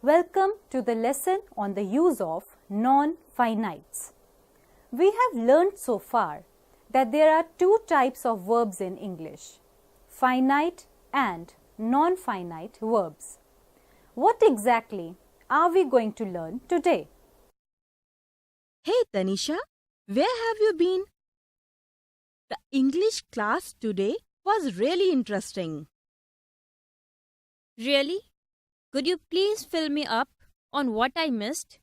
Welcome to the lesson on the use of non-finites. We have learned so far that there are two types of verbs in English, finite and non-finite verbs. What exactly are we going to learn today? Hey Tanisha, where have you been? The English class today was really interesting. Really? Could you please fill me up on what I missed?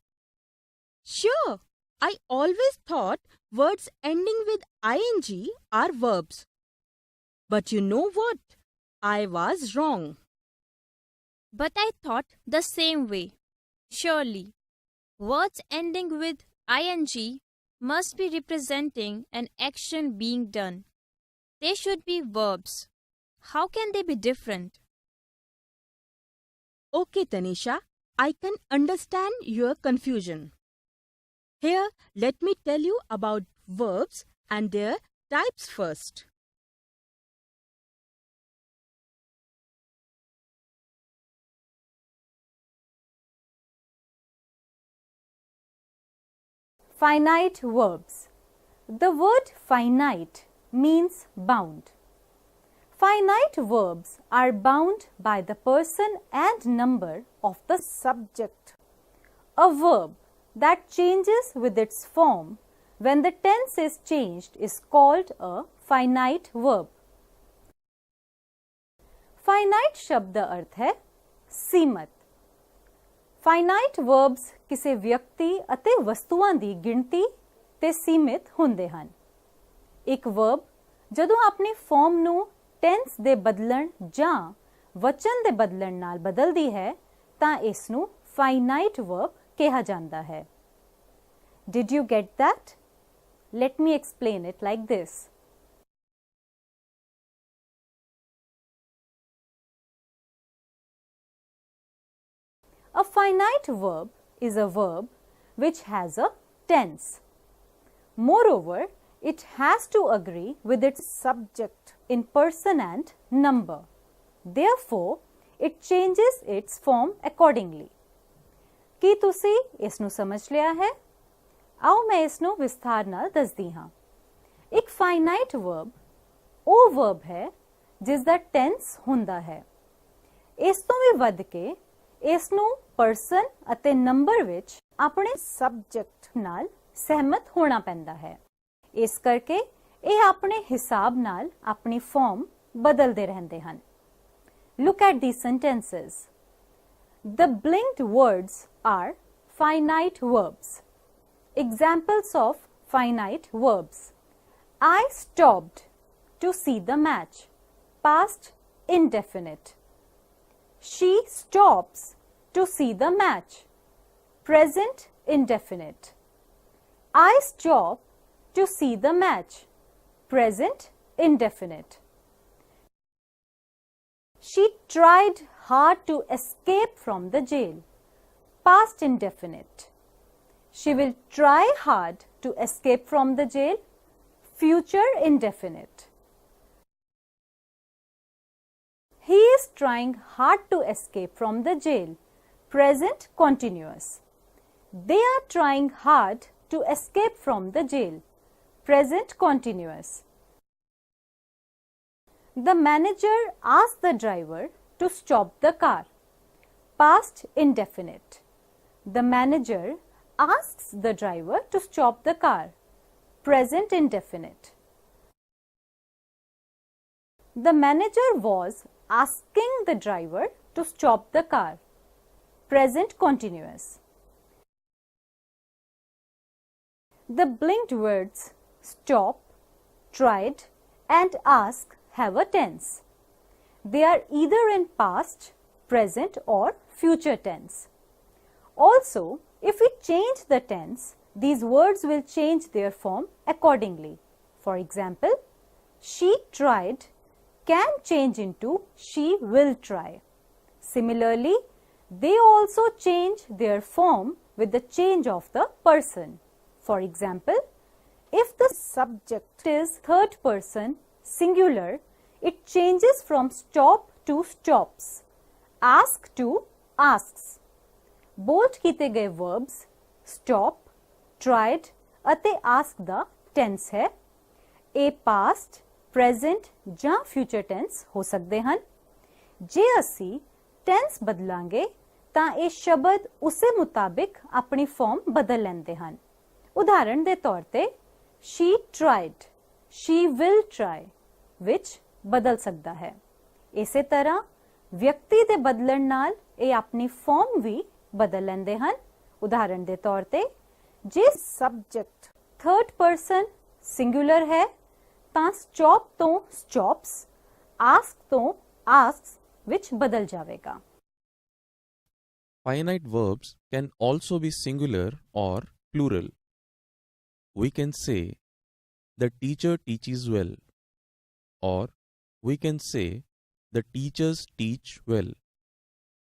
Sure, I always thought words ending with ing are verbs. But you know what? I was wrong. But I thought the same way. Surely, words ending with ing must be representing an action being done. They should be verbs. How can they be different? Okay Tanisha, I can understand your confusion. Here, let me tell you about verbs and their types first. Finite verbs. The word finite means bound. Finite verbs are bound by the person and number of the subject. A verb that changes with its form when the tense is changed is called a finite verb. Finite शब्द का अर्थ है सीमित. Finite verbs ਕਿਸੇ ਵਿਅਕਤੀ ਅਤੇ ਵਸਤੂਆਂ ਦੀ ਗਿਣਤੀ ਤੇ ਸੀਮਿਤ ਹੁੰਦੇ ਹਨ. ਇੱਕ verb ਜਦੋਂ ਆਪਣੀ ਫਾਰਮ ਨੂੰ ਟੈਂਸ ਦੇ ਬਦਲਣ ਜਾਂ ਵਚਨ ਦੇ ਬਦਲਣ ਨਾਲ ਬਦਲਦੀ ਹੈ ਤਾਂ ਇਸ ਨੂੰ finite verb ਕਿਹਾ ਜਾਂਦਾ ਹੈ. Did you get that? Let me explain it like this. A finite verb is a verb which has a tense. Moreover, it has to agree with its subject in person and number. Therefore, it changes its form accordingly. ਕੀ ਤੁਸੀਂ ਇਸ ਨੂੰ ਸਮਝ ਲਿਆ ਹੈ? ਆਓ ਮੈਂ ਇਸ ਨੂੰ ਵਿਸਥਾਰ ਨਾਲ ਦੱਸਦੀ ਹਾਂ. ਇੱਕ finite verb ਉਹ verb ਹੈ ਜਿਸ ਦਾ tense ਹੁੰਦਾ ਹੈ. ਇਸ ਤੋਂ ਵੀ ਵੱਧ ਕੇ ਇਸ ਨੂੰ person ਅਤੇ number ਵਿੱਚ ਆਪਣੇ subject ਨਾਲ ਸਹਿਮਤ ਹੋਣਾ ਪੈਂਦਾ ਹੈ. ਇਸ ਕਰਕੇ ਇਹ ਆਪਣੇ ਹਿਸਾਬ ਨਾਲ ਆਪਣੀ ਫਾਰਮ ਬਦਲਦੇ ਰਹਿੰਦੇ ਹਨ. Look at these sentences. The blinked words are finite verbs. Examples of finite verbs. I stopped to see the match. Past indefinite. She stops to see the match. Present indefinite. I stop to see the match. Present indefinite. She tried hard to escape from the jail. Past indefinite. She will try hard to escape from the jail. Future indefinite. He is trying hard to escape from the jail. Present continuous. They are trying hard to escape from the jail. Present continuous. The manager asked the driver to stop the car. Past indefinite. The manager asks the driver to stop the car. Present indefinite. The manager was asking the driver to stop the car. Present continuous. The blinked words stop, tried and ask have a tense. They are either in past, present or future tense. Also, if we change the tense, these words will change their form accordingly. For example, she tried can change into she will try. Similarly, they also change their form with the change of the person. For example, if the subject is third person singular, it changes from stop to stops, ask to asks. Bold कीते गए verbs stop, tried ਅਤੇ ask ਦਾ tense ਹੈ। ਇਹ past, present ਜਾਂ future tense ਹੋ ਸਕਦੇ ਹਨ। ਜੇ ਅਸੀਂ tense ਬਦਲਾਂਗੇ ਤਾਂ ਇਹ ਸ਼ਬਦ ਉਸੇ ਮੁਤਾਬਿਕ ਆਪਣੀ ਫਾਰਮ ਬਦਲ ਲੈਂਦੇ ਹਨ। ਉਦਾਹਰਣ ਦੇ ਤੌਰ ਤੇ she tried, she will try ਵਿੱਚ ਬਦਲ ਸਕਦਾ ਹੈ। ਇਸੇ ਤਰ੍ਹਾਂ ਵਿਅਕਤੀ ਦੇ ਬਦਲਣ ਨਾਲ ਇਹ ਆਪਣੀ ਫਾਰਮ ਵੀ ਬਦਲ ਲੈਂਦੇ ਹਨ। ਉਦਾਹਰਣ ਦੇ ਤੌਰ ਤੇ ਜੇ ਸਬਜੈਕਟ ਥਰਡ ਪਰਸਨ ਸਿੰਗੂਲਰ ਹੈ ਤਾਂ stop ਤੋਂ stops, ask ਤੋਂ asks ਵਿੱਚ ਬਦਲ ਜਾਵੇਗਾ। Finite verbs can also be singular or plural. We can say, the teacher teaches well, or we can say, the teachers teach well.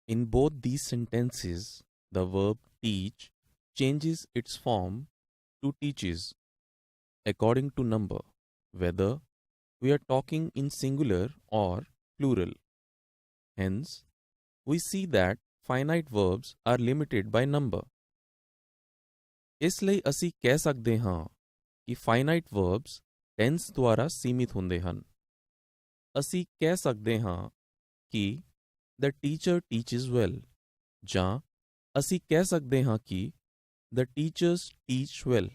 In both these sentences, the verb teach changes its form to teaches according to number, whether we are talking in singular or plural. Hence, we see that finite verbs are limited by number. ਇਸ ਲਈ ਅਸੀਂ ਕਹਿ ਸਕਦੇ ਹਾਂ ਕਿ finite verbs tense ਦੁਆਰਾ ਸੀਮਿਤ ਹੁੰਦੇ ਹਨ। ਅਸੀਂ ਕਹਿ ਸਕਦੇ ਹਾਂ ਕਿ the teacher teaches well ਜਾਂ ਅਸੀਂ ਕਹਿ ਸਕਦੇ ਹਾਂ ਕਿ the teachers teach well।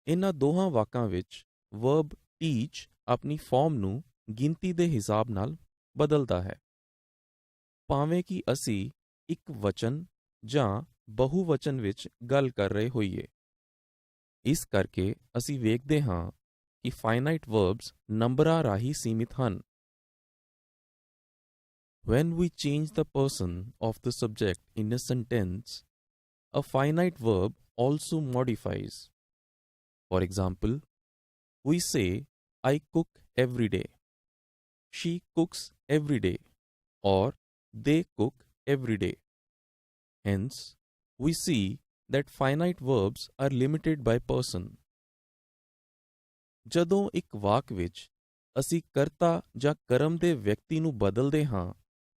ਇਨ੍ਹਾਂ ਦੋਹਾਂ ਵਾਕਾਂ ਵਿੱਚ verb teach ਆਪਣੀ ਫਾਰਮ ਨੂੰ ਗਿਣਤੀ ਦੇ ਹਿਸਾਬ ਨਾਲ ਬਦਲਦਾ ਹੈ, ਭਾਵੇਂ ਕਿ ਅਸੀਂ ਇੱਕ ਵਚਨ ਜਾਂ ਬਹੁਵਚਨ ਵਿੱਚ ਗੱਲ ਕਰ ਰਹੇ ਹੋਈਏ। ਇਸ ਕਰਕੇ ਅਸੀਂ ਵੇਖਦੇ ਹਾਂ ਕਿ finite verbs ਨੰਬਰਾਂ ਰਾਹੀਂ ਸੀਮਿਤ ਹਨ। When we change the person of the subject in a sentence, a finite verb also modifies. For example, we say, I cook every day, she cooks every day, or they cook every day. Hence, we see that finite verbs are limited by person. ਜਦੋਂ ਇੱਕ ਵਾਕ ਵਿੱਚ ਅਸੀਂ ਕਰਤਾ ਜਾਂ ਕਰਮ ਦੇ ਵਿਅਕਤੀ ਨੂੰ ਬਦਲਦੇ ਹਾਂ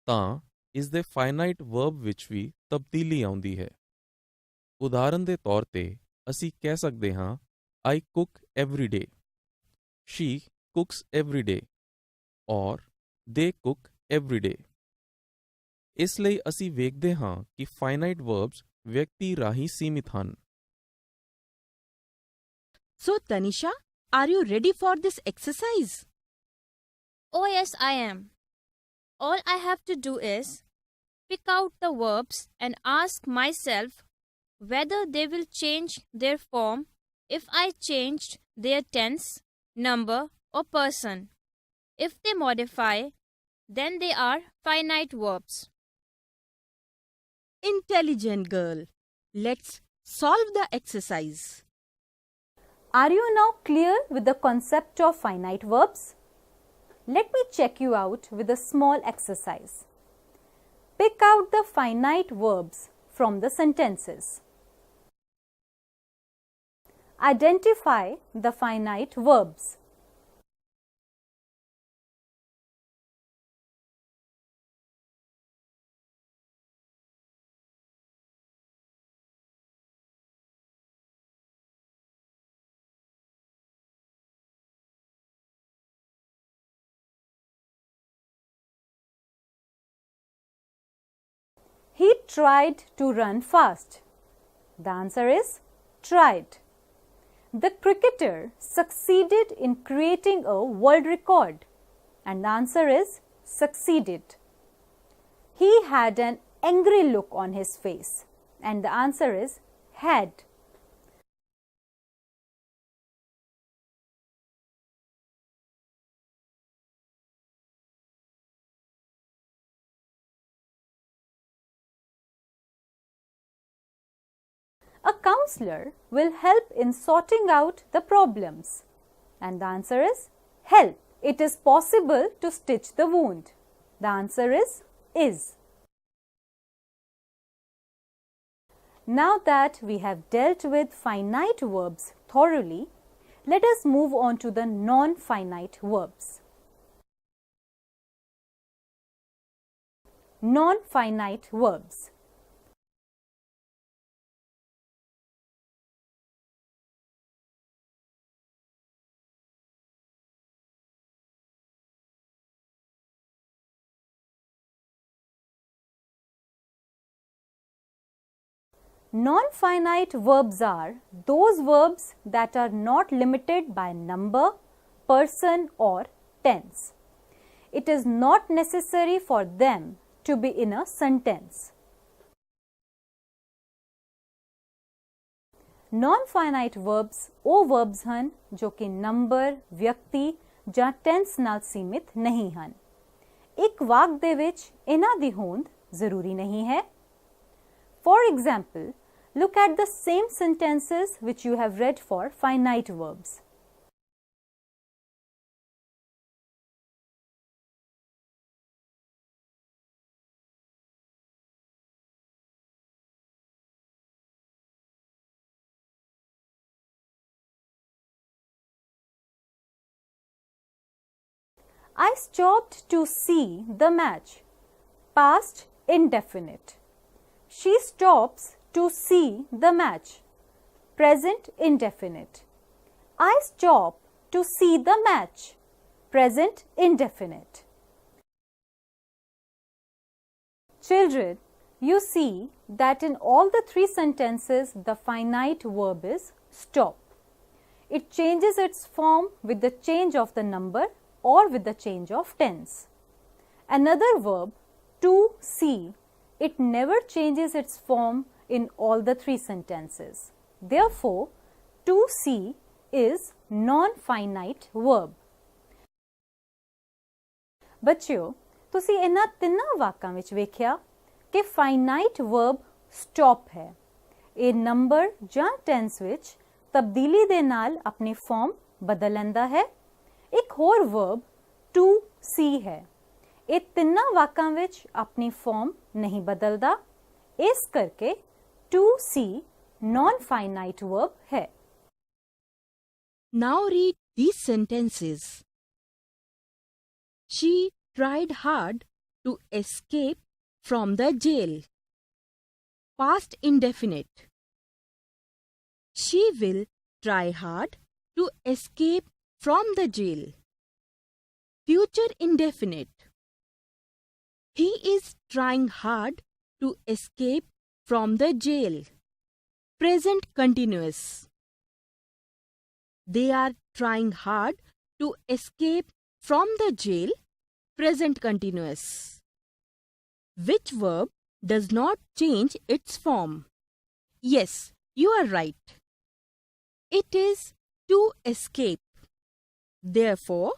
ਤਾਂ ਇਸ ਦੇ finite verb ਵਿੱਚ ਵੀ ਤਬਦੀਲੀ ਆਉਂਦੀ ਹੈ। ਉਦਾਹਰਣ ਦੇ ਤੌਰ ਤੇ ਅਸੀਂ ਕਹਿ ਸਕਦੇ ਹਾਂ I cook every day, she cooks every day, or they cook every day. ਇਸ ਲਈ ਅਸੀਂ ਵੇਖਦੇ ਹਾਂ ਕਿ finite verbs ਵਿਅਕਤੀ ਰਾਹੀਂ ਸੀਮਿਤ ਹਨ। So, Tanisha, are you ready for this exercise? Oh yes, I am. All I have to do is pick out the verbs and ask myself whether they will change their form if I changed their tense, number or person. If they modify, then they are finite verbs. Intelligent girl. Let's solve the exercise. Are you now clear with the concept of finite verbs? Let me check you out with a small exercise. Pick out the finite verbs from the sentences. Identify the finite verbs. He tried to run fast. The answer is tried. The cricketer succeeded in creating a world record. And the answer is succeeded. He had an angry look on his face. And the answer is had. A counselor will help in sorting out the problems. And the answer is help. It is possible to stitch the wound. The answer is. Now that we have dealt with finite verbs thoroughly, let us move on to the non-finite verbs. Non-finite verbs. Non-finite verbs are those verbs that are not limited by number, person or tense. It is not necessary for them to be in a sentence. Non-finite verbs ਉਹ verbs ਹਨ ਜੋ ਕਿ number, ਵਿਅਕਤੀ ਜਾਂ tens ਨਾਲ ਸੀਮਿਤ ਨਹੀਂ ਹਨ। ਇੱਕ ਵਾਕ ਦੇ ਵਿੱਚ ਇਹਨਾਂ ਦੀ ਹੋਂਦ ਜ਼ਰੂਰੀ ਨਹੀਂ ਹੈ। For example, look at the same sentences which you have read for finite verbs. I stopped to see the match. Past indefinite. She stops to see the match. Present indefinite. I stop to see the match. Present indefinite. Children, you see that in all the three sentences the finite verb is stop. It changes its form with the change of the number or with the change of tense. Another verb, to see, it never changes its form in all the three sentences. Therefore, to see is non-finite verb. ਬੱਚਿਓ, ਤੁਸੀਂ ਇਹਨਾਂ ਤਿੰਨਾਂ ਵਾਕਾਂ ਵਿੱਚ ਵੇਖਿਆ ਕਿ finite verb stop ਹੈ। ਇਹ ਨੰਬਰ ਜਾਂ tense ਵਿੱਚ ਤਬਦੀਲੀ ਦੇ ਨਾਲ ਆਪਣੀ ਫਾਰਮ ਬਦਲ ਲੈਂਦਾ ਹੈ। ਇੱਕ ਹੋਰ verb to see ਹੈ। ਇਹ ਤਿੰਨਾਂ ਵਾਕਾਂ ਵਿੱਚ ਆਪਣੀ ਫਾਰਮ ਨਹੀਂ ਬਦਲਦਾ। ਇਸ ਕਰਕੇ to see non-finite verb ਹੈ। Now read these sentences. She tried hard to escape from the jail. Past indefinite. She will try hard to escape from the jail. Future indefinite. He is trying hard to escape from the jail. Present continuous. They are trying hard to escape from the jail. Present continuous. Which verb does not change its form? Yes, you are right. It is to escape. Therefore,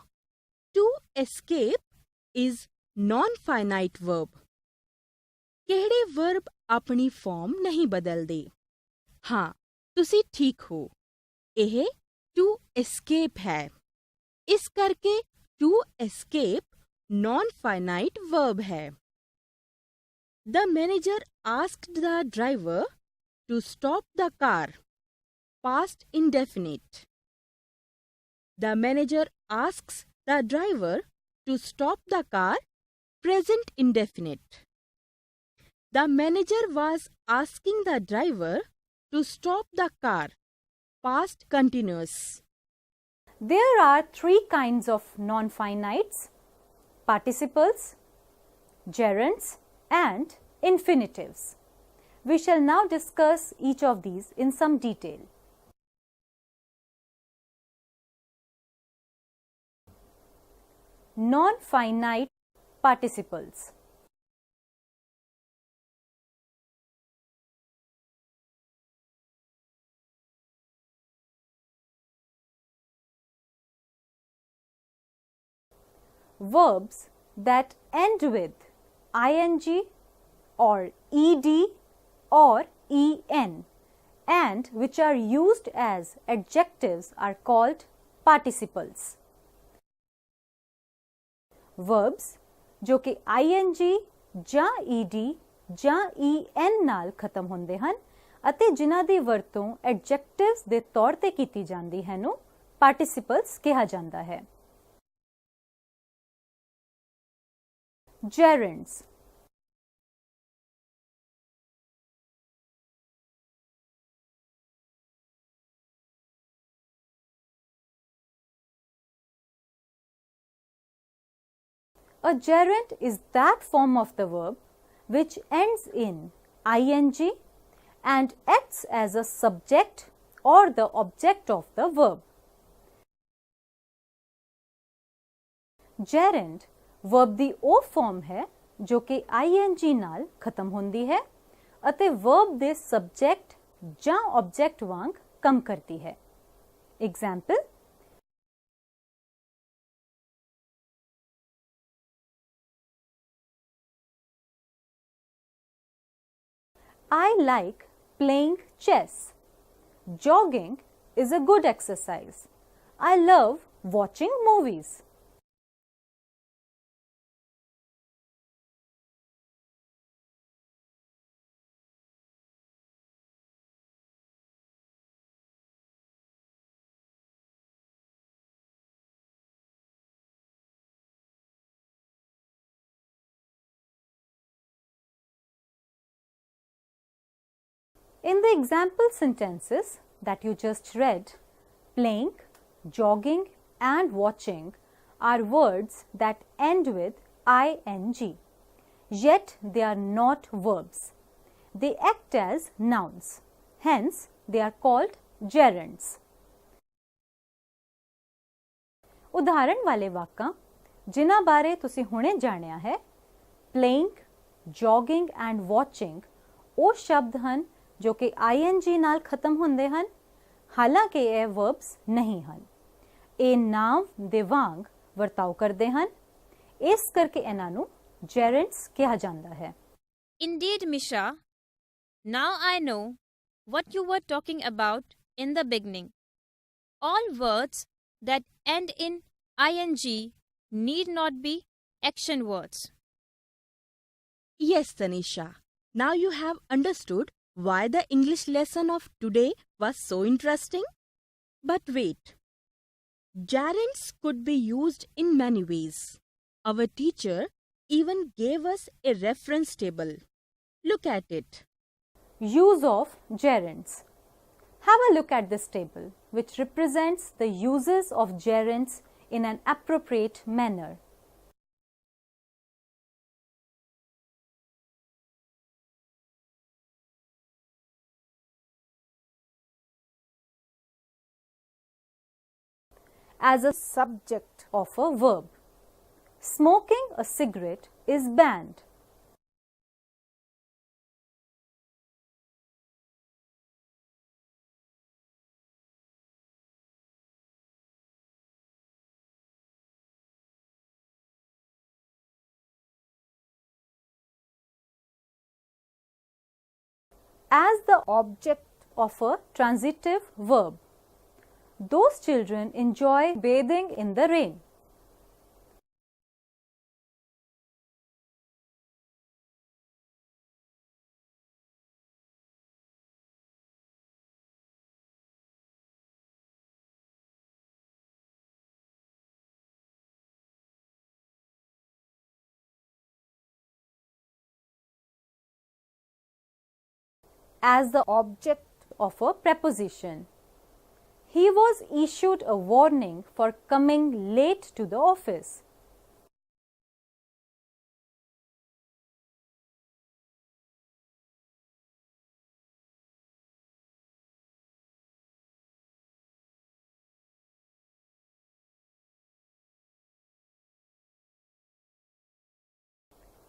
to escape is non-finite verb. ਕਿਹੜੇ verb ਆਪਣੀ form ਨਹੀਂ ਬਦਲਦੇ? ਹਾਂ, ਤੁਸੀਂ ਠੀਕ ਹੋ। ਇਹ to escape ਹੈ। ਇਸ ਕਰਕੇ to escape non-finite verb है। The manager asked the driver to stop the car. Past indefinite. The manager asks the driver to stop the car. Present indefinite. The manager was asking the driver to stop the car. Past continuous. There are three kinds of non-finites: participles, gerunds and infinitives. We shall now discuss each of these in some detail. Non-finite participles. Verbs that end with ing or ed or en and which are used as adjectives are called participles. Verbs ਜੋ ਕਿ ing ਜਾਂ ed ਜਾਂ en ਨਾਲ ਖਤਮ ਹੁੰਦੇ ਹਨ ਅਤੇ ਜਿਨ੍ਹਾਂ ਦੀ ਵਰਤੋਂ ਐਡਜੈਕਟਿਵਸ ਦੇ ਤੌਰ ਤੇ ਕੀਤੀ ਜਾਂਦੀ ਹੈ ਨੂੰ ਪਾਰਟਿਸਿਪਲਸ ਕਿਹਾ ਜਾਂਦਾ ਹੈ। Gerunds. A gerund is that form of the verb which ends in ing and acts as a subject or the object of the verb. Gerund verb ਦੀ ਉਹ form ਹੈ ਜੋ ਕਿ ing ਨਾਲ ਖਤਮ ਹੁੰਦੀ ਹੈ ਅਤੇ verb ਦੇ subject ਜਾਂ object ਵਾਂਗ ਕੰਮ ਕਰਦੀ ਹੈ. Example: I like playing chess. Jogging is a good exercise. I love watching movies. In the example sentences that you just read, playing, jogging and watching are words that end with ing, yet they are not verbs. They act as nouns. Hence, they are called gerunds. ਉਦਾਹਰਣ ਵਾਲੇ ਵਾਕਾਂ ਜਿਨ੍ਹਾਂ ਬਾਰੇ ਤੁਸੀਂ ਹੁਣੇ ਜਾਣਿਆ ਹੈ, playing, jogging and watching ਉਹ ਸ਼ਬਦ ਹਨ ਜੋ ਕਿ ing ਨਾਲ ਖਤਮ ਹੁੰਦੇ ਹਨ, ਹਾਲਾਂਕਿ ਇਹ verbs ਨਹੀਂ ਹਨ. ਇਹ ਨਾਮ ਦੇ ਵਾਂਗ ਵਰਤਾਓ ਕਰਦੇ ਹਨ, ਇਸ ਕਰਕੇ ਇਹਨਾਂ ਨੂੰ gerunds ਕਿਹਾ ਜਾਂਦਾ ਹੈ. Indeed, Misha. Now I know what you were talking about in the beginning. All words that end in ing need not be action words. Yes, Tanisha. Now you have understood why the English lesson of today was so interesting. But wait. Gerunds could be used in many ways. Our teacher even gave us a reference table. Look at it. Use of gerunds. Have a look at this table, which represents the uses of gerunds in an appropriate manner. As a subject of a verb, smoking a cigarette is banned. As the object of a transitive verb, those children enjoy bathing in the rain. As the object of a preposition, he was issued a warning for coming late to the office.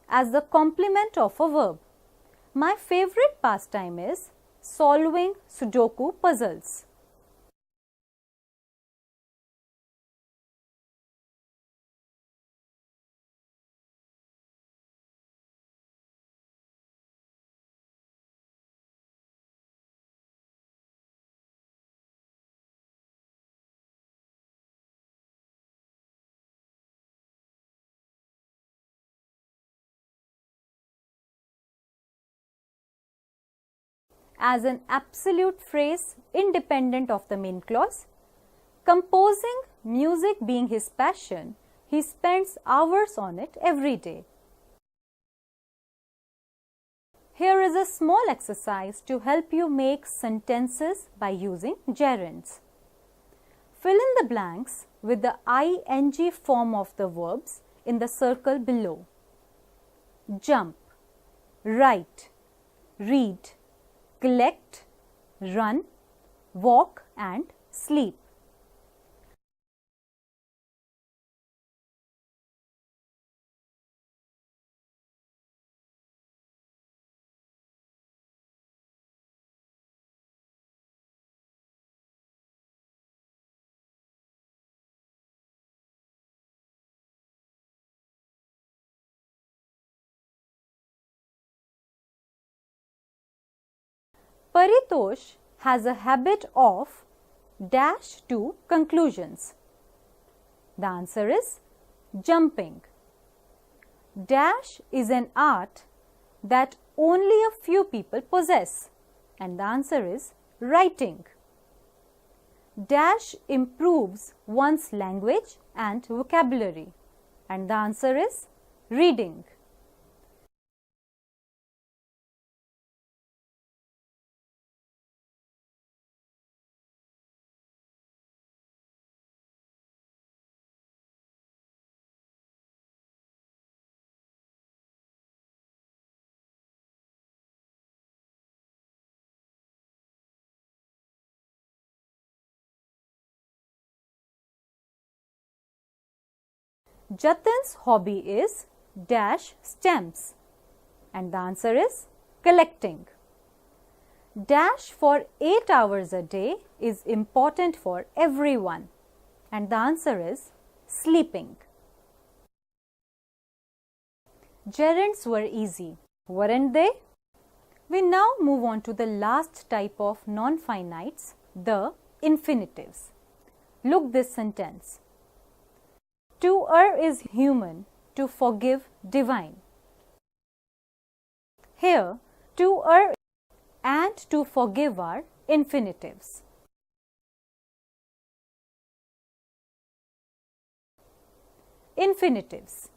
As the complement of a verb, my favorite pastime is solving Sudoku puzzles. As an absolute phrase independent of the main clause, composing music being his passion, he spends hours on it every day. Here is a small exercise to help you make sentences by using gerunds. Fill in the blanks with the ing form of the verbs in the circle below. Jump, write, read, collect, run, walk and sleep. Paritosh has a habit of dash to conclusions. The answer is jumping. Dash is an art that only a few people possess, and the answer is writing. Dash improves one's language and vocabulary, and the answer is reading. Jatin's hobby is dash stamps, and the answer is collecting. Dash for 8 hours a day is important for everyone, and the answer is sleeping. Gerunds were easy, weren't they? We now move on to the last type of non-finites, the infinitives. Look this sentence. To err is human, to forgive divine. Here, to err and to forgive are infinitives. Infinitives.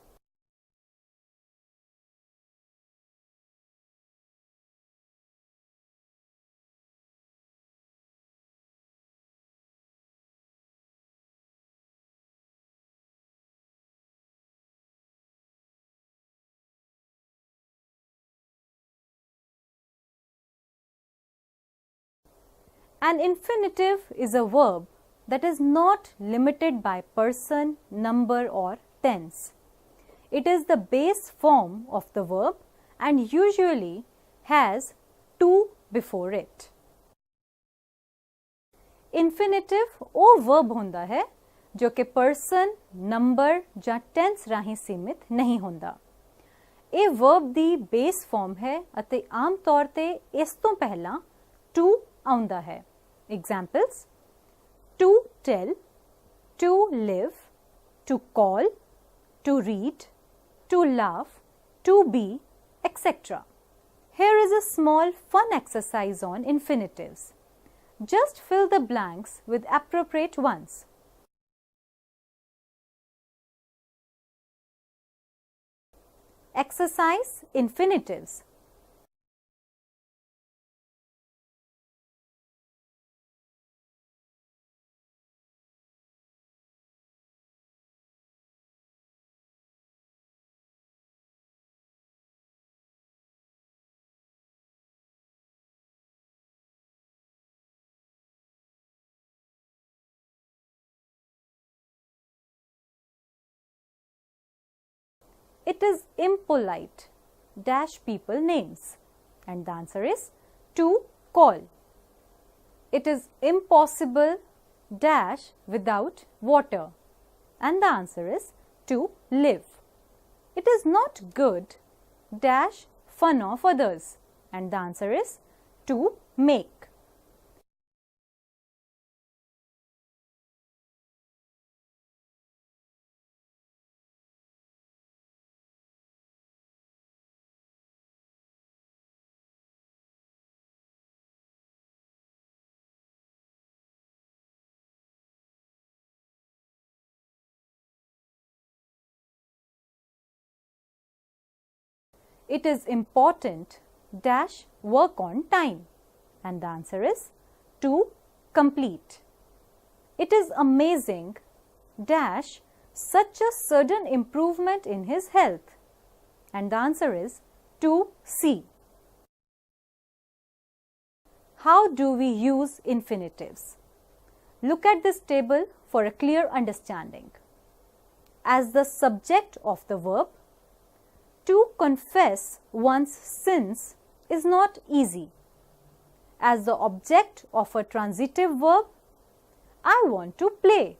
An infinitive is a verb that is not limited by person, number or tense. It is the base form of the verb and usually has to before it. Infinitive ਉਹ verb ਹੁੰਦਾ ਹੈ ਜੋ ਕਿ person, number ਜਾਂ tense ਰਾਹੀਂ ਸੀਮਿਤ ਨਹੀਂ ਹੁੰਦਾ। ਇਹ verb ਦੀ base form ਹੈ ਅਤੇ ਆਮ ਤੌਰ ਤੇ ਇਸ ਤੋਂ ਪਹਿਲਾਂ to ਆਉਂਦਾ ਹੈ। Examples: to tell, to live, to call, to read, to laugh, to be, etc. Here is a small fun exercise on infinitives. Just fill the blanks with appropriate ones. Exercise infinitives. It is impolite dash people names, and the answer is to call. It is impossible dash without water, and the answer is to live. It is not good dash fun of others, and the answer is to make. It is important dash work on time, and the answer is to complete. It is amazing dash such a sudden improvement in his health, and the answer is to see. how do we use infinitives? Look at this table for a clear understanding. As the subject of the verb, to confess one's sins is not easy. As the object of a transitive verb, I want to play.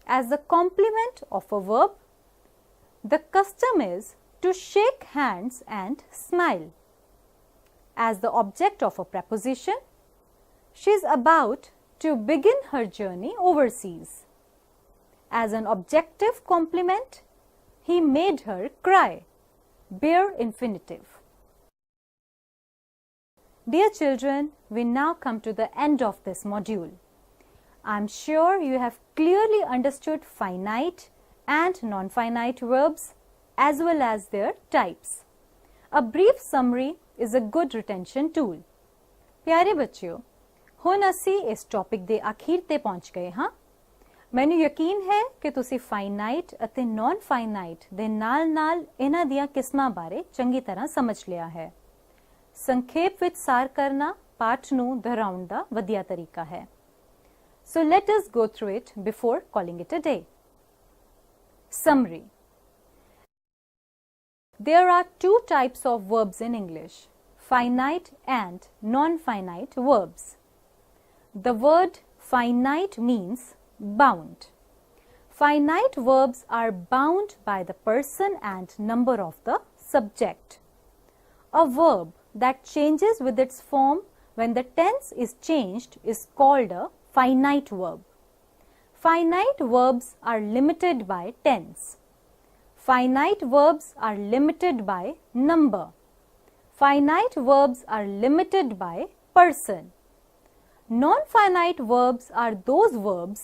As the complement of a verb, the custom is to shake hands and smile. As the object of a preposition, she is about to begin her journey overseas. As an objective complement, he made her cry. Bare infinitive. Dear children, we now come to the end of this module. I am sure you have clearly understood finite and non-finite verbs as well as their types. A brief summary is a good retention tool. प्यारे बच्चों, ਹੁਣ ਅਸੀਂ ਇਸ topic ਦੇ ਅਖੀਰ ਤੇ ਪਹੁੰਚ ਗਏ ਹਾਂ। ਮੈਨੂੰ ਯਕੀਨ ਹੈ ਕਿ ਤੁਸੀਂ ਫਾਈਨਾਈਟ ਅਤੇ ਨਾਨ ਫਾਈਨਾਈਟ ਦੇ ਨਾਲ-ਨਾਲ ਇਹਨਾਂ ਦੀਆਂ ਕਿਸਮਾਂ ਬਾਰੇ ਚੰਗੀ ਤਰ੍ਹਾਂ ਸਮਝ ਲਿਆ ਹੈ। ਸੰਖੇਪ ਵਿੱਚ ਸਾਰ ਕਰਨਾ ਪਾਠ ਨੂੰ ਦੁਹਰਾਉਣ ਦਾ ਵਧੀਆ ਤਰੀਕਾ ਹੈ। So let us go through it before calling it a day. Summary. There are two types of verbs in English, finite and non-finite verbs. The word finite means bound. Finite verbs are bound by the person and number of the subject. A verb that changes with its form when the tense is changed is called a finite verb. Finite verbs are limited by tense. Finite verbs are limited by number. Finite verbs are limited by person. Non-finite verbs are those verbs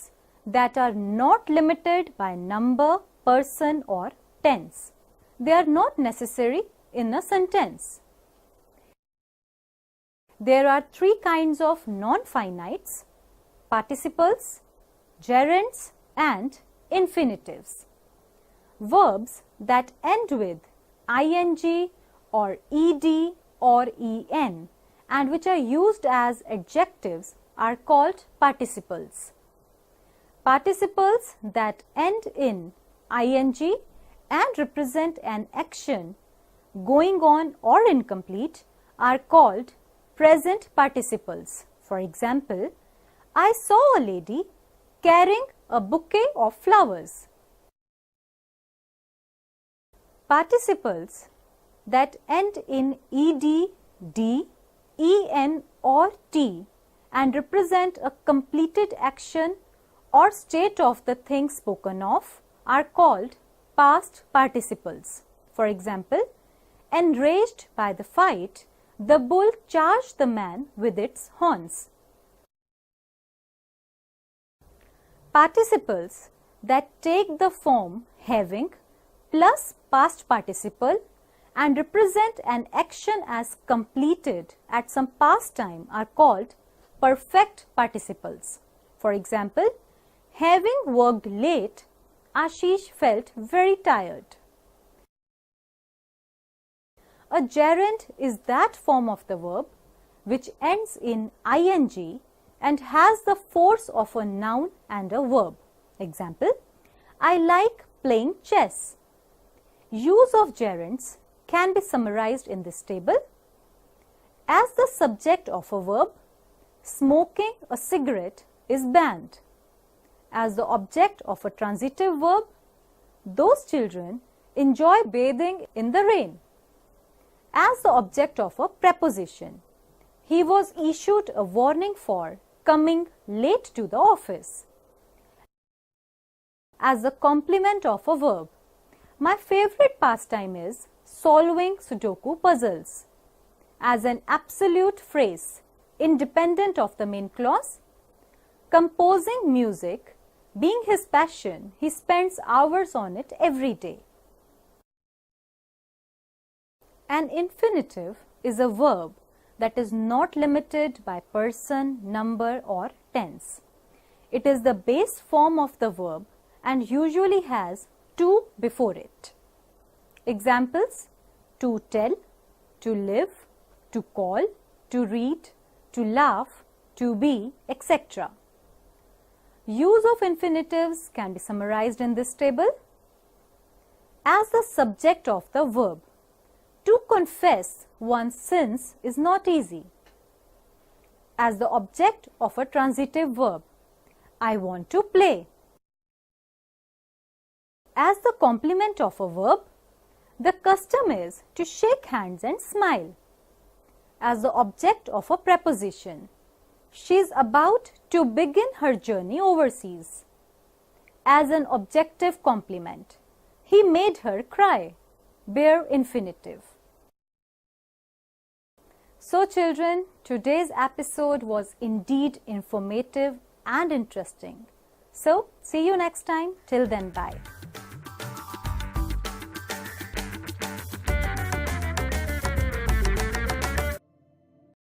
that are not limited by number, person or tense. They are not necessary in a sentence. There are three kinds of non-finites: participles, gerunds and infinitives. Verbs that end with ing or ed or en and which are used as adjectives are called participles. Participles that end in ing and represent an action going on or incomplete are called present participles. For example, I saw a lady carrying a bouquet of flowers. Participles that end in ed, d, en or t and represent a completed action or state of the thing spoken of are called past participles. For example, enraged by the fight, the bull charged the man with its horns. Participles that take the form having plus past participle and represent an action as completed at some past time are called perfect participles. For example, having worked late, Ashish felt very tired. A gerund is that form of the verb which ends in ing and has the force of a noun and a verb. Example, I like playing chess. Use of gerunds can be summarized in this table. As the subject of a verb, smoking a cigarette is banned. As the object of a transitive verb, those children enjoy bathing in the rain. As the object of a preposition, he was issued a warning for coming late to the office. As the complement of a verb, my favorite pastime is solving Sudoku puzzles. As an absolute phrase, independent of the main clause, composing music being his passion, he spends hours on it every day. An infinitive is a verb that is not limited by person, number or tense. It is the base form of the verb and usually has to before it. Examples: to tell, to live, to call, to read, to laugh, to be, etc. Use of infinitives can be summarized in this table. As the subject of the verb, to confess one's sins is not easy. As the object of a transitive verb, I want to play. As the complement of a verb, the custom is to shake hands and smile. As the object of a preposition, she is about to begin her journey overseas. As an objective complement, he made her cry. Bare infinitive. So children, today's episode was indeed informative and interesting. So, see you next time. Till then, bye.